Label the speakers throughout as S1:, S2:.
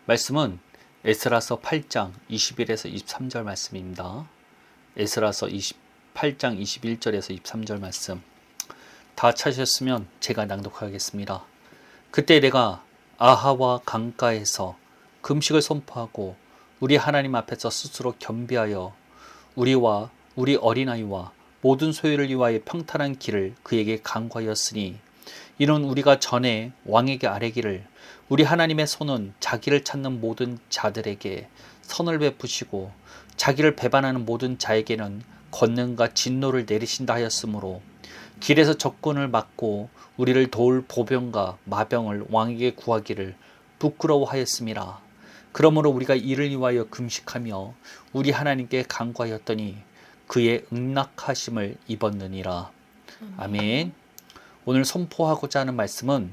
S1: 말씀은 에스라서 8장 21에서 23절 말씀입니다. 에스라서 8장 21절에서 23절 말씀. 다 찾으셨으면 제가 낭독하겠습니다. 그때 내가 아하와 강가에서 금식을 선포하고 우리 하나님 앞에서 스스로 겸비하여 우리와 우리 어린아이와 모든 소유를 위하여 평탄한 길을 그에게 간구하였으니 이는 우리가 전에 왕에게 아뢰기를 우리 하나님의 손은 자기를 찾는 모든 자들에게 선을 베푸시고 자기를 배반하는 모든 자에게는 권능과 진노를 내리신다 하였으므로 길에서 적군을 막고 우리를 도울 보병과 마병을 왕에게 구하기를 부끄러워하였음이라. 그러므로 우리가 이를 위하여 금식하며 우리 하나님께 간구하였더니 그의 응낙하심을 입었느니라. 아멘. 오늘 선포하고자 하는 말씀은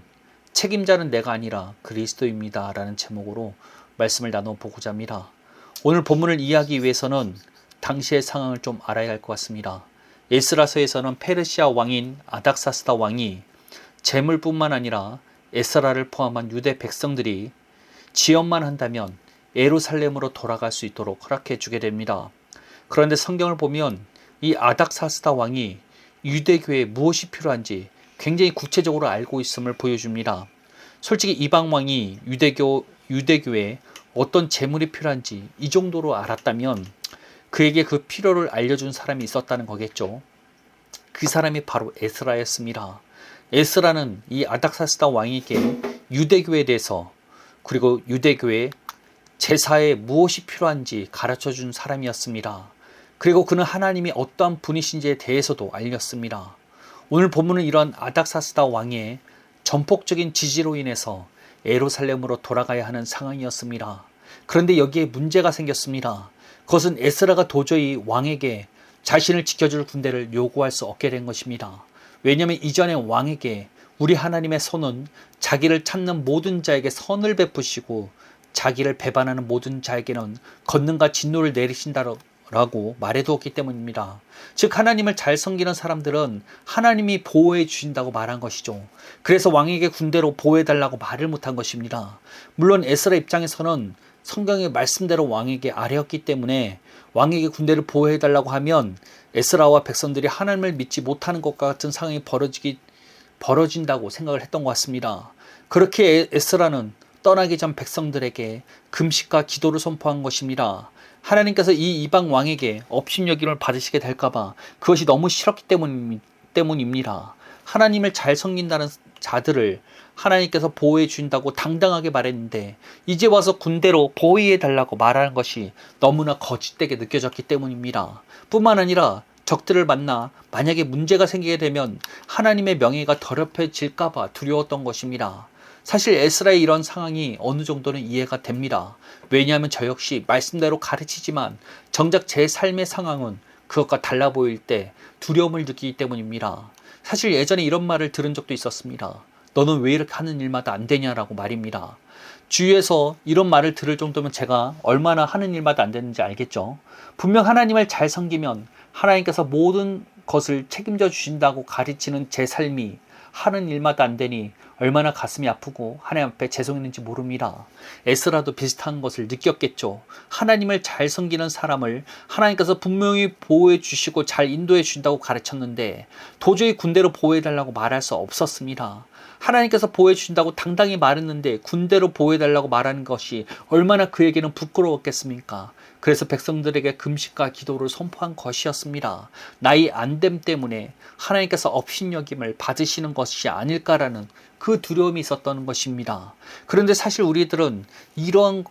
S1: 책임자는 내가 아니라 그리스도입니다 라는 제목으로 말씀을 나눠보고자 합니다. 오늘 본문을 이해하기 위해서는 당시의 상황을 좀 알아야 할 것 같습니다. 에스라서에서는 페르시아 왕인 아닥사스다 왕이 재물뿐만 아니라 에스라를 포함한 유대 백성들이 지연만 한다면 예루살렘으로 돌아갈 수 있도록 허락해 주게 됩니다. 그런데 성경을 보면 이 아닥사스다 왕이 유대교에 무엇이 필요한지 굉장히 구체적으로 알고 있음을 보여줍니다. 솔직히 이방 왕이 유대교에 어떤 재물이 필요한지 이 정도로 알았다면 그에게 그 필요를 알려준 사람이 있었다는 거겠죠. 그 사람이 바로 에스라였습니다. 에스라는 이 아닥사스다 왕에게 유대교에 대해서 그리고 유대교의 제사에 무엇이 필요한지 가르쳐준 사람이었습니다. 그리고 그는 하나님이 어떠한 분이신지에 대해서도 알렸습니다. 오늘 본문은 이런 아닥사스다 왕의 전폭적인 지지로 인해서 예루살렘으로 돌아가야 하는 상황이었습니다. 그런데 여기에 문제가 생겼습니다. 그것은 에스라가 도저히 왕에게 자신을 지켜줄 군대를 요구할 수 없게 된 것입니다. 왜냐하면 이전에 왕에게 우리 하나님의 손은 자기를 찾는 모든 자에게 선을 베푸시고 자기를 배반하는 모든 자에게는 권능과 진노를 내리신다라고 말해두었기 때문입니다. 즉 하나님을 잘 섬기는 사람들은 하나님이 보호해 주신다고 말한 것이죠. 그래서 왕에게 군대로 보호해달라고 말을 못한 것입니다. 물론 에스라 입장에서는 성경의 말씀대로 왕에게 아뢰었기 때문에 왕에게 군대를 보호해달라고 하면 에스라와 백성들이 하나님을 믿지 못하는 것과 같은 상황이 벌어진다고 생각을 했던 것 같습니다. 그렇게 에스라는 떠나기 전 백성들에게 금식과 기도를 선포한 것입니다. 하나님께서 이 이방 왕에게 업신여김을 받으시게 될까봐 그것이 너무 싫었기 때문입니다. 하나님을 잘 섬긴다는 자들을 하나님께서 보호해 주신다고 당당하게 말했는데 이제 와서 군대로 보호해 달라고 말하는 것이 너무나 거짓되게 느껴졌기 때문입니다. 뿐만 아니라 적들을 만나 만약에 문제가 생기게 되면 하나님의 명예가 더럽혀질까봐 두려웠던 것입니다. 사실 에스라의 이런 상황이 어느 정도는 이해가 됩니다. 왜냐하면 저 역시 말씀대로 가르치지만 정작 제 삶의 상황은 그것과 달라 보일 때 두려움을 느끼기 때문입니다. 사실 예전에 이런 말을 들은 적도 있었습니다. 너는 왜 이렇게 하는 일마다 안 되냐라고 말입니다. 주위에서 이런 말을 들을 정도면 제가 얼마나 하는 일마다 안 되는지 알겠죠. 분명 하나님을 잘 섬기면 하나님께서 모든 것을 책임져 주신다고 가르치는 제 삶이 하는 일마다 안 되니 얼마나 가슴이 아프고 하나님 앞에 죄송했는지 모릅니다. 에스라도 비슷한 것을 느꼈겠죠. 하나님을 잘 섬기는 사람을 하나님께서 분명히 보호해 주시고 잘 인도해 주신다고 가르쳤는데 도저히 군대로 보호해 달라고 말할 수 없었습니다. 하나님께서 보호해 주신다고 당당히 말했는데 군대로 보호해 달라고 말하는 것이 얼마나 그에게는 부끄러웠겠습니까? 그래서 백성들에게 금식과 기도를 선포한 것이었습니다. 나의 안됨 때문에 하나님께서 업신여김을 받으시는 것이 아닐까라는 그 두려움이 있었던 것입니다. 그런데 사실 우리들은 이런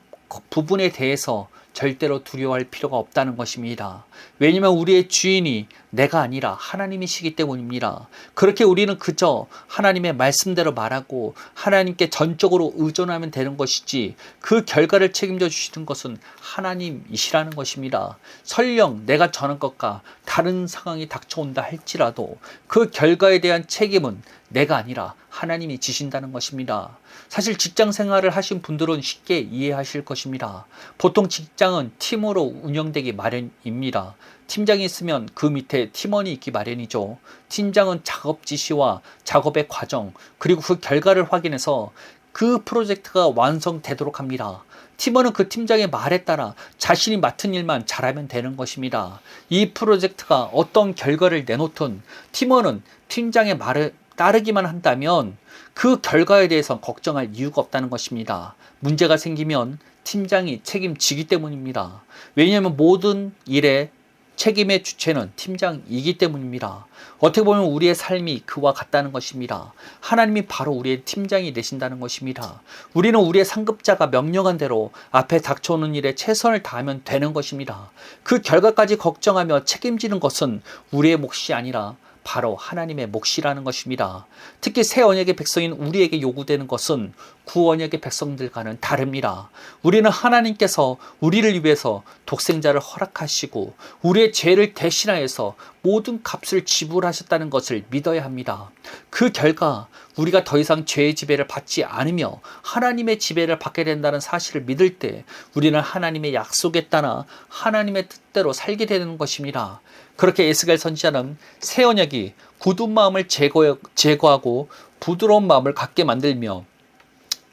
S1: 부분에 대해서 절대로 두려워할 필요가 없다는 것입니다. 왜냐하면 우리의 주인이 내가 아니라 하나님이시기 때문입니다. 그렇게 우리는 그저 하나님의 말씀대로 말하고 하나님께 전적으로 의존하면 되는 것이지 그 결과를 책임져 주시는 것은 하나님이시라는 것입니다. 설령 내가 전한 것과 다른 상황이 닥쳐온다 할지라도 그 결과에 대한 책임은 내가 아니라 하나님이 지신다는 것입니다. 사실 직장 생활을 하신 분들은 쉽게 이해하실 것입니다. 보통 직장은 팀으로 운영되기 마련입니다. 팀장이 있으면 그 밑에 팀원이 있기 마련이죠. 팀장은 작업 지시와 작업의 과정 그리고 그 결과를 확인해서 그 프로젝트가 완성되도록 합니다. 팀원은 그 팀장의 말에 따라 자신이 맡은 일만 잘하면 되는 것입니다. 이 프로젝트가 어떤 결과를 내놓든 팀원은 팀장의 말을 따르기만 한다면 그 결과에 대해서 걱정할 이유가 없다는 것입니다. 문제가 생기면 팀장이 책임지기 때문입니다. 왜냐하면 모든 일의 책임의 주체는 팀장이기 때문입니다. 어떻게 보면 우리의 삶이 그와 같다는 것입니다. 하나님이 바로 우리의 팀장이 되신다는 것입니다. 우리는 우리의 상급자가 명령한 대로 앞에 닥쳐오는 일에 최선을 다하면 되는 것입니다. 그 결과까지 걱정하며 책임지는 것은 우리의 몫이 아니라 바로 하나님의 몫이라는 것입니다. 특히 새 언약의 백성인 우리에게 요구되는 것은 구언약의 백성들과는 다릅니다. 우리는 하나님께서 우리를 위해서 독생자를 허락하시고 우리의 죄를 대신하여서 모든 값을 지불하셨다는 것을 믿어야 합니다. 그 결과 우리가 더 이상 죄의 지배를 받지 않으며 하나님의 지배를 받게 된다는 사실을 믿을 때 우리는 하나님의 약속에 따라 하나님의 뜻대로 살게 되는 것입니다. 그렇게 에스겔 선지자는 새 언약이 굳은 마음을 제거하고 부드러운 마음을 갖게 만들며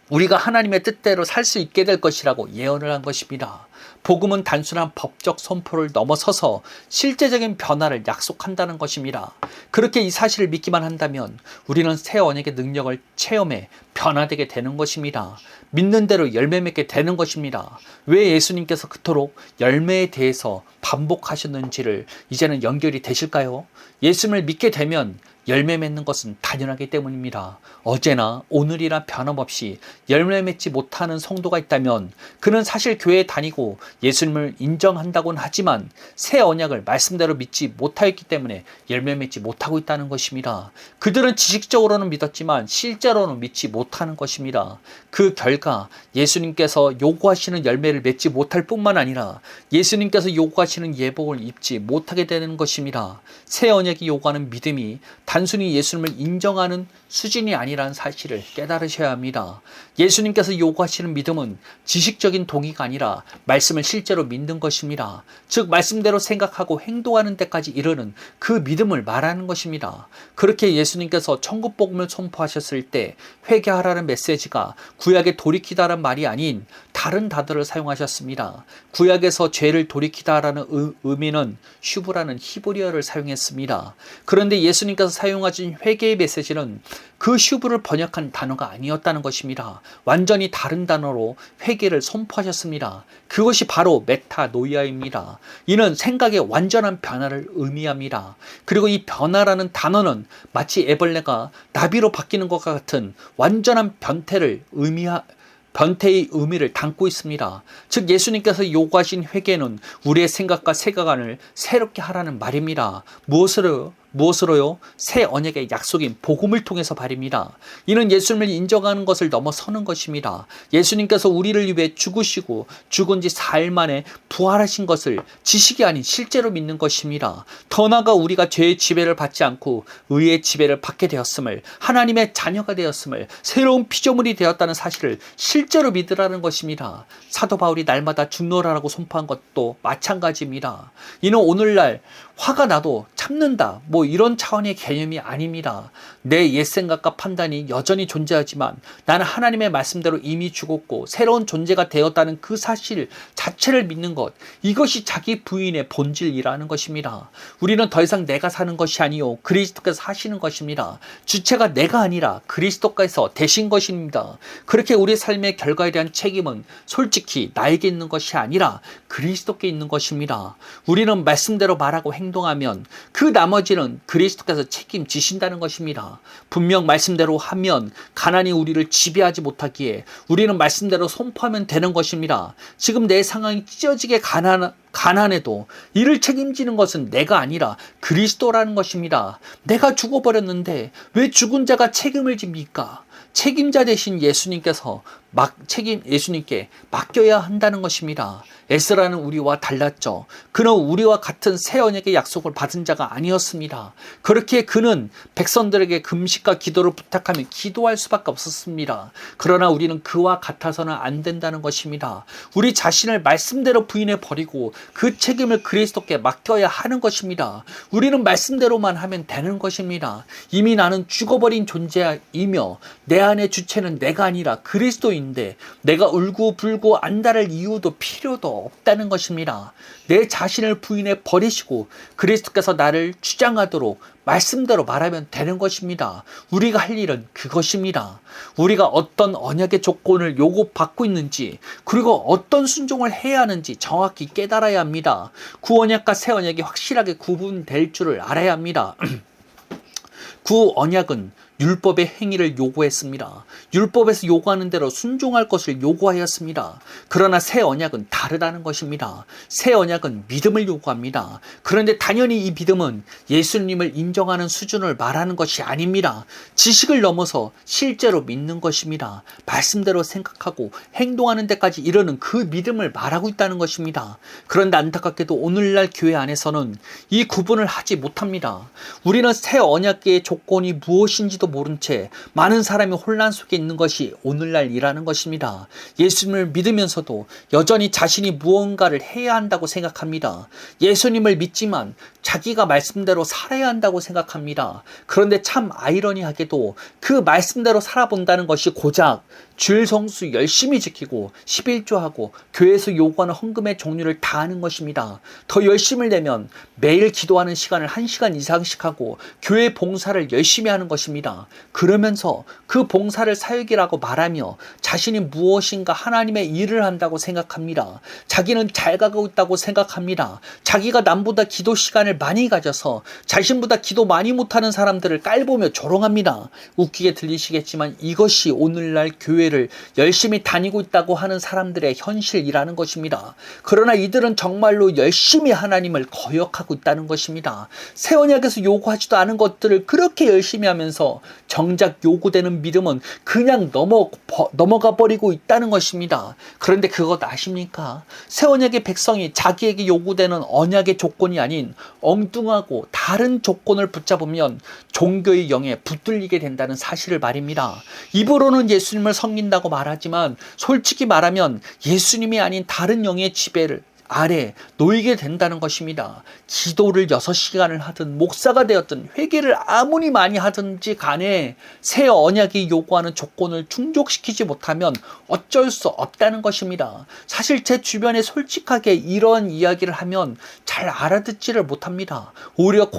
S1: 우리가 하나님의 뜻대로 살 수 있게 될 것이라고 예언을 한 것입니다. 복음은 단순한 법적 선포를 넘어서서 실제적인 변화를 약속한다는 것입니다. 그렇게 이 사실을 믿기만 한다면 우리는 새 언약의 능력을 체험해 변화되게 되는 것입니다. 믿는 대로 열매 맺게 되는 것입니다. 왜 예수님께서 그토록 열매에 대해서 반복하셨는지를 이제는 연결이 되실까요? 예수님을 믿게 되면 열매 맺는 것은 당연하기 때문입니다. 어제나 오늘이나 변함없이 열매 맺지 못하는 성도가 있다면 그는 사실 교회에 다니고 예수님을 인정한다고는 하지만 새 언약을 말씀대로 믿지 못하였기 때문에 열매 맺지 못하고 있다는 것입니다. 그들은 지식적으로는 믿었지만 실제로는 믿지 못하는 것입니다. 그 결과 예수님께서 요구하시는 열매를 맺지 못할 뿐만 아니라 예수님께서 요구하시는 예복을 입지 못하게 되는 것입니다. 새 언약이 요구하는 믿음이 단순히 예수님을 인정하는 수준이 아니라는 사실을 깨달으셔야 합니다. 예수님께서 요구하시는 믿음은 지식적인 동의가 아니라 말씀을 실제로 믿는 것입니다. 즉 말씀대로 생각하고 행동하는 데까지 이르는 그 믿음을 말하는 것입니다. 그렇게 예수님께서 천국 복음을 선포하셨을 때 회개하라는 메시지가 구약에 돌이키다라는 말이 아닌 다른 단어를 사용하셨습니다. 구약에서 죄를 돌이키다라는 의미는 슈브라는 히브리어를 사용했습니다. 그런데 예수님께서 사용하신 회개의 메시지는 그 슈브를 번역한 단어가 아니었다는 것입니다. 완전히 다른 단어로 회개를 선포하셨습니다. 그것이 바로 메타노이아입니다. 이는 생각의 완전한 변화를 의미합니다. 그리고 이 변화라는 단어는 마치 애벌레가 나비로 바뀌는 것과 같은 완전한 변태의 의미를 담고 있습니다. 즉 예수님께서 요구하신 회개는 우리의 생각과 세계관을 새롭게 하라는 말입니다. 무엇으로요? 새 언약의 약속인 복음을 통해서 말입니다. 이는 예수님을 인정하는 것을 넘어서는 것입니다. 예수님께서 우리를 위해 죽으시고 죽은 지 4일 만에 부활하신 것을 지식이 아닌 실제로 믿는 것입니다. 더 나아가 우리가 죄의 지배를 받지 않고 의의 지배를 받게 되었음을, 하나님의 자녀가 되었음을, 새로운 피조물이 되었다는 사실을 실제로 믿으라는 것입니다. 사도 바울이 날마다 죽노라라고 선포한 것도 마찬가지입니다. 이는 오늘날 화가 나도 참는다, 이런 차원의 개념이 아닙니다. 내 옛 생각과 판단이 여전히 존재하지만 나는 하나님의 말씀대로 이미 죽었고 새로운 존재가 되었다는 그 사실 자체를 믿는 것, 이것이 자기 부인의 본질이라는 것입니다. 우리는 더 이상 내가 사는 것이 아니요 그리스도께서 사시는 것입니다. 주체가 내가 아니라 그리스도께서 되신 것입니다. 그렇게 우리 삶의 결과에 대한 책임은 솔직히 나에게 있는 것이 아니라 그리스도께 있는 것입니다. 우리는 말씀대로 말하고 행동하면 그 나머지는 그리스도께서 책임지신다는 것입니다. 분명 말씀대로 하면 가난이 우리를 지배하지 못하기에 우리는 말씀대로 선포하면 되는 것입니다. 지금 내 상황이 찢어지게 가난해도 이를 책임지는 것은 내가 아니라 그리스도라는 것입니다. 내가 죽어버렸는데 왜 죽은 자가 책임을 집니까? 책임자 되신 예수님께 맡겨야 한다는 것입니다. 에스라는 우리와 달랐죠. 그는 우리와 같은 새 언약의 약속을 받은 자가 아니었습니다. 그렇게 그는 백성들에게 금식과 기도를 부탁하며 기도할 수밖에 없었습니다. 그러나 우리는 그와 같아서는 안 된다는 것입니다. 우리 자신을 말씀대로 부인해 버리고 그 책임을 그리스도께 맡겨야 하는 것입니다. 우리는 말씀대로만 하면 되는 것입니다. 이미 나는 죽어버린 존재이며 내 안의 주체는 내가 아니라 그리스도인데 내가 울고불고 안달할 이유도 필요도 없다는 것입니다. 내 자신을 부인해 버리시고 그리스도께서 나를 주장하도록 말씀대로 말하면 되는 것입니다. 우리가 할 일은 그것입니다. 우리가 어떤 언약의 조건을 요구받고 있는지 그리고 어떤 순종을 해야 하는지 정확히 깨달아야 합니다. 구언약과 새 언약이 확실하게 구분될 줄을 알아야 합니다. 구언약은 율법의 행위를 요구했습니다. 율법에서 요구하는 대로 순종할 것을 요구하였습니다. 그러나 새 언약은 다르다는 것입니다. 새 언약은 믿음을 요구합니다. 그런데 당연히 이 믿음은 예수님을 인정하는 수준을 말하는 것이 아닙니다. 지식을 넘어서 실제로 믿는 것입니다. 말씀대로 생각하고 행동하는 데까지 이르는 그 믿음을 말하고 있다는 것입니다. 그런데 안타깝게도 오늘날 교회 안에서는 이 구분을 하지 못합니다. 우리는 새 언약의 조건이 무엇인지도 모른 채 많은 사람이 혼란 속에 있는 것이 오늘날 일하는 것입니다. 예수님을 믿으면서도 여전히 자신이 무언가를 해야 한다고 생각합니다. 예수님을 믿지만 자기가 말씀대로 살아야 한다고 생각합니다. 그런데 참 아이러니하게도 그 말씀대로 살아본다는 것이 고작 주일 성수 열심히 지키고 11조하고 교회에서 요구하는 헌금의 종류를 다 하는 것입니다. 더 열심을 내면 매일 기도하는 시간을 1시간 이상씩 하고 교회 봉사를 열심히 하는 것입니다. 그러면서 그 봉사를 사역이라고 말하며 자신이 무엇인가 하나님의 일을 한다고 생각합니다. 자기는 잘 가고 있다고 생각합니다. 자기가 남보다 기도 시간을 많이 가져서 자신보다 기도 많이 못하는 사람들을 깔보며 조롱합니다. 웃기게 들리시겠지만 이것이 오늘날 교회를 열심히 다니고 있다고 하는 사람들의 현실이라는 것입니다. 그러나 이들은 정말로 열심히 하나님을 거역하고 있다는 것입니다. 새 언약에서 요구하지도 않은 것들을 그렇게 열심히 하면서 정작 요구되는 믿음은 그냥 넘어가 버리고 있다는 것입니다. 그런데 그것 아십니까? 새 언약의 백성이 자기에게 요구되는 언약의 조건이 아닌 엉뚱하고 다른 조건을 붙잡으면 종교의 영에 붙들리게 된다는 사실을 말입니다. 입으로는 예수님을 섬긴다고 말하지만 솔직히 말하면 예수님이 아닌 다른 영의 지배를 아래 놓이게 된다는 것입니다. 기도를 6시간을 하든 목사가 되었든 회개를 아무리 많이 하든지 간에 새 언약이 요구하는 조건을 충족시키지 못하면 어쩔 수 없다는 것입니다. 사실 제 주변에 솔직하게 이런 이야기를 하면 잘 알아듣지를 못합니다. 오히려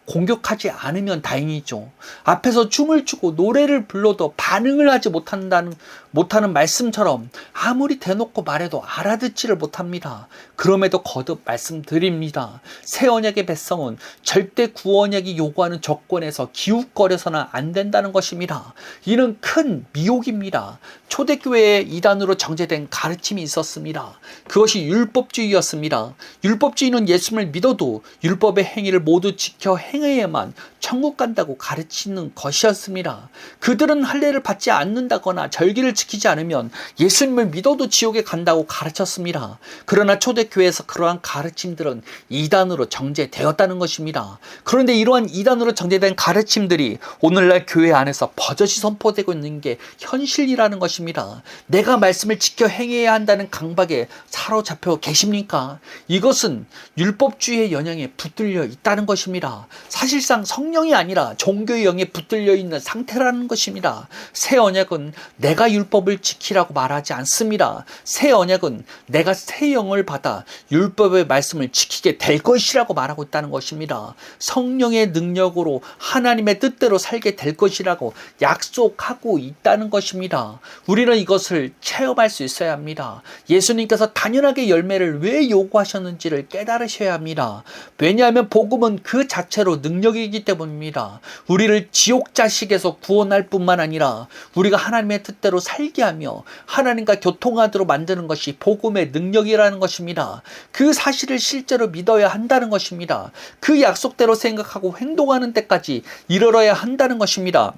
S1: 공격하지 않으면 다행이죠. 앞에서 춤을 추고 노래를 불러도 반응을 하지 못하는 말씀처럼 아무리 대놓고 말해도 알아듣지를 못합니다. 그럼에도 거듭 말씀드립니다. 새 언약의 백성은 절대 구언약이 요구하는 조건에서 기웃거려서는 안 된다는 것입니다. 이는 큰 미혹입니다. 초대교회의 이단으로 정제된 가르침이 있었습니다. 그것이 율법주의였습니다. 율법주의는 예수님을 믿어도 율법의 행위를 모두 지켜 행해야만 천국 간다고 가르치는 것이었습니다. 그들은 할례를 받지 않는다거나 절기를 지키지 않으면 예수님을 믿어도 지옥에 간다고 가르쳤습니다. 그러나 초대교회에서 그러한 가르침들은 이단으로 정제되었다는 것입니다. 그런데 이러한 이단으로 정제된 가르침들이 오늘날 교회 안에서 버젓이 선포되고 있는 게 현실이라는 것입니다. 내가 말씀을 지켜 행해야 한다는 강박에 사로잡혀 계십니까? 이것은 율법주의의 영향에 붙들려 있다는 것입니다. 사실상 성령이 아니라 종교의 영에 붙들려 있는 상태라는 것입니다. 새 언약은 내가 율법을 지키라고 말하지 않습니다. 새 언약은 내가 새 영을 받아 율법의 말씀을 지키게 될 것이라고 말하고 있다는 것입니다. 성령의 능력으로 하나님의 뜻대로 살게 될 것이라고 약속하고 있다는 것입니다. 우리는 이것을 체험할 수 있어야 합니다. 예수님께서 당연하게 열매를 왜 요구하셨는지를 깨달으셔야 합니다. 왜냐하면 복음은 그 자체로 능력이기 때문입니다. 우리를 지옥 자식에서 구원할 뿐만 아니라 우리가 하나님의 뜻대로 살게 하며 하나님과 교통하도록 만드는 것이 복음의 능력이라는 것입니다. 그 사실을 실제로 믿어야 한다는 것입니다. 그 약속대로 생각하고 행동하는 때까지 이르러야 한다는 것입니다.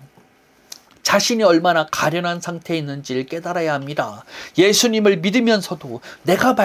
S1: 자신이 얼마나 가련한 상태에 있는지를 깨달아야 합니다. 예수님을 믿으면서도 내가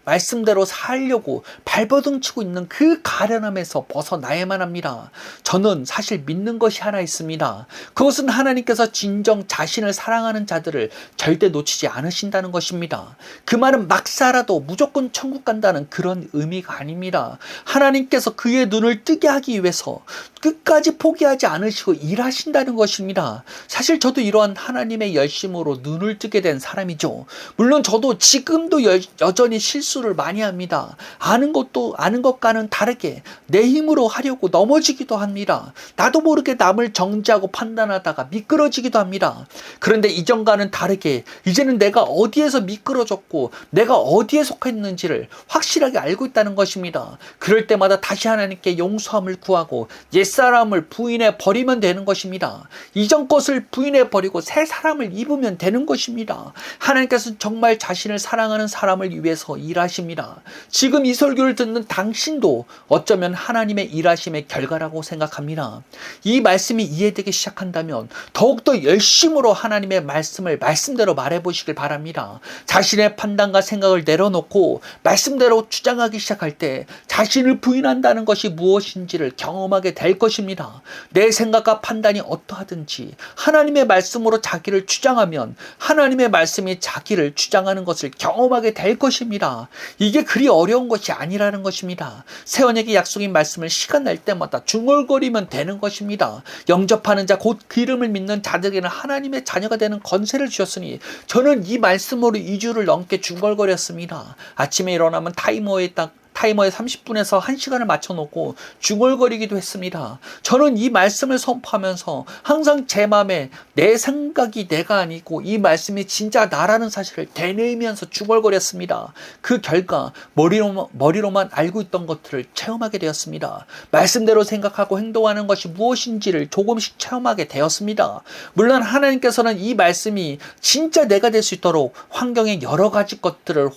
S1: 말씀대로 살려고 발버둥 치고 있는 그 가련함에서 벗어나야만 합니다. 저는 사실 믿는 것이 하나 있습니다. 그것은 하나님께서 진정 자신을 사랑하는 자들을 절대 놓치지 않으신다는 것입니다. 그 말은 막 살아도 무조건 천국 간다는 그런 의미가 아닙니다. 하나님께서 그의 눈을 뜨게 하기 위해서 끝까지 포기하지 않으시고 일하신다는 것입니다. 사실 저도 이러한 하나님의 열심으로 눈을 뜨게 된 사람이죠. 물론 저도 지금도 여전히 실수를 많이 합니다. 아는 것과는 다르게 내 힘으로 하려고 넘어지기도 합니다. 나도 모르게 남을 정죄하고 판단하다가 미끄러지기도 합니다. 그런데 이전과는 다르게 이제는 내가 어디에서 미끄러졌고 내가 어디에 속했는지를 확실하게 알고 있다는 것입니다. 그럴 때마다 다시 하나님께 용서함을 구하고 옛사람을 부인해 버리면 되는 것입니다. 이전 것을 부인해 버리고 새 사람을 입으면 되는 것입니다. 하나님께서는 정말 자신을 사랑하는 사람을 위해서 일하십니다. 지금 이 설교를 듣는 당신도 어쩌면 하나님의 일하심의 결과라고 생각합니다. 이 말씀이 이해되기 시작한다면 더욱더 열심으로 하나님의 말씀을 말씀대로 말해보시길 바랍니다. 자신의 판단과 생각을 내려놓고 말씀대로 주장하기 시작할 때 자신을 부인한다는 것이 무엇인지를 경험하게 될 것입니다. 내 생각과 판단이 어떠하든지 하나님의 말씀으로 자기를 주장하면 하나님의 말씀이 자기를 주장하는 것을 경험하게 될 것입니다. 이게 그리 어려운 것이 아니라는 것입니다. 세원에게 약속인 말씀을 시간 날 때마다 중얼거리면 되는 것입니다. 영접하는 자 곧 그 이름을 믿는 자들에게는 하나님의 자녀가 되는 권세를 주셨으니 저는 이 말씀으로 2주를 넘게 중얼거렸습니다. 아침에 일어나면 타이머에 30분에서 1시간을 맞춰놓고 중얼거리기도 했습니다. 저는 이 말씀을 선포하면서 항상 제 마음에 내 생각이 내가 아니고 이 말씀이 진짜 나라는 사실을 되뇌이면서 중얼거렸습니다. 그 결과 머리로만 알고 있던 것들을 체험하게 되었습니다. 말씀대로 생각하고 행동하는 것이 무엇인지를 조금씩 체험하게 되었습니다. 물론 하나님께서는 이 말씀이 진짜 내가 될 수 있도록 환경의 여러 가지 것들을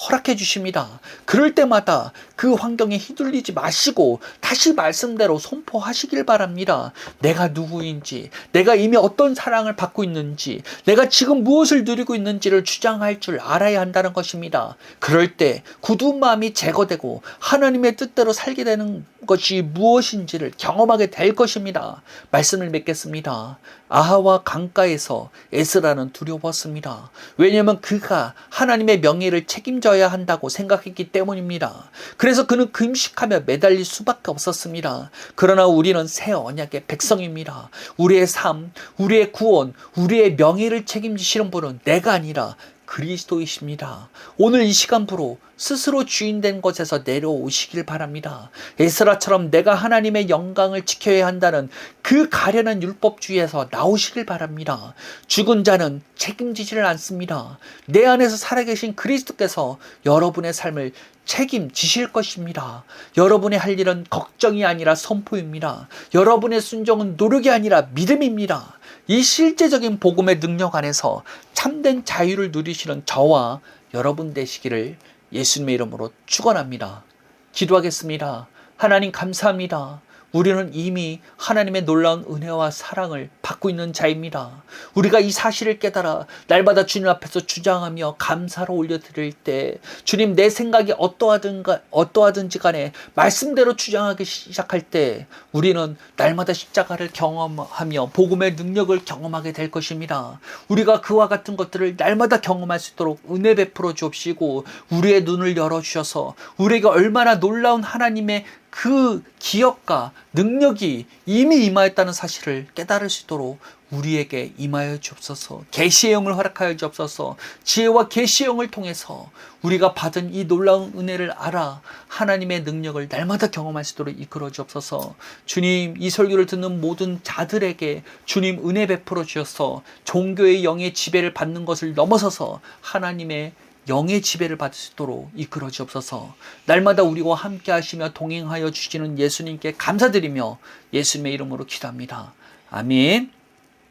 S1: 허락해 주십니다. 그럴 때마다 그 환경에 휘둘리지 마시고 다시 말씀대로 선포하시길 바랍니다. 내가 누구인지, 내가 이미 어떤 사랑을 받고 있는지, 내가 지금 무엇을 누리고 있는지를 주장할 줄 알아야 한다는 것입니다. 그럴 때 굳은 마음이 제거되고 하나님의 뜻대로 살게 되는 것이 무엇인지를 경험하게 될 것입니다. 말씀을 맺겠습니다. 아하와 강가에서 에스라는 두려웠습니다. 왜냐하면 그가 하나님의 명예를 책임져야 한다고 생각했기 때문입니다. 그래서 그는 금식하며 매달릴 수밖에 없었습니다. 그러나 우리는 새 언약의 백성입니다. 우리의 삶, 우리의 구원, 우리의 명예를 책임지시는 분은 내가 아니라 그리스도이십니다. 오늘 이 시간부로 스스로 주인된 것에서 내려오시길 바랍니다. 에스라처럼 내가 하나님의 영광을 지켜야 한다는 그 가련한 율법주의에서 나오시길 바랍니다. 죽은 자는 책임지지를 않습니다. 내 안에서 살아계신 그리스도께서 여러분의 삶을 책임지실 것입니다. 여러분의 할 일은 걱정이 아니라 선포입니다. 여러분의 순종은 노력이 아니라 믿음입니다. 이 실제적인 복음의 능력 안에서 참된 자유를 누리시는 저와 여러분 되시기를 예수님의 이름으로 축원합니다. 기도하겠습니다. 하나님 감사합니다. 우리는 이미 하나님의 놀라운 은혜와 사랑을 받고 있는 자입니다. 우리가 이 사실을 깨달아 날마다 주님 앞에서 주장하며 감사로 올려드릴 때 주님 내 생각이 어떠하든지 간에 말씀대로 주장하기 시작할 때 우리는 날마다 십자가를 경험하며 복음의 능력을 경험하게 될 것입니다. 우리가 그와 같은 것들을 날마다 경험할 수 있도록 은혜 베풀어 주옵시고 우리의 눈을 열어주셔서 우리에게 얼마나 놀라운 하나님의 그 기억과 능력이 이미 임하였다는 사실을 깨달을 수 있도록 우리에게 임하여 주옵소서. 계시의 영을 허락하여 주옵소서. 지혜와 계시의 영을 통해서 우리가 받은 이 놀라운 은혜를 알아 하나님의 능력을 날마다 경험할 수 있도록 이끌어 주옵소서. 주님, 이 설교를 듣는 모든 자들에게 주님 은혜 베풀어 주셔서 종교의 영의 지배를 받는 것을 넘어서서 하나님의 영의 지배를 받을 수 있도록 이끌어 주옵소서. 날마다 우리와 함께 하시며 동행하여 주시는 예수님께 감사드리며 예수님의 이름으로 기도합니다. 아멘.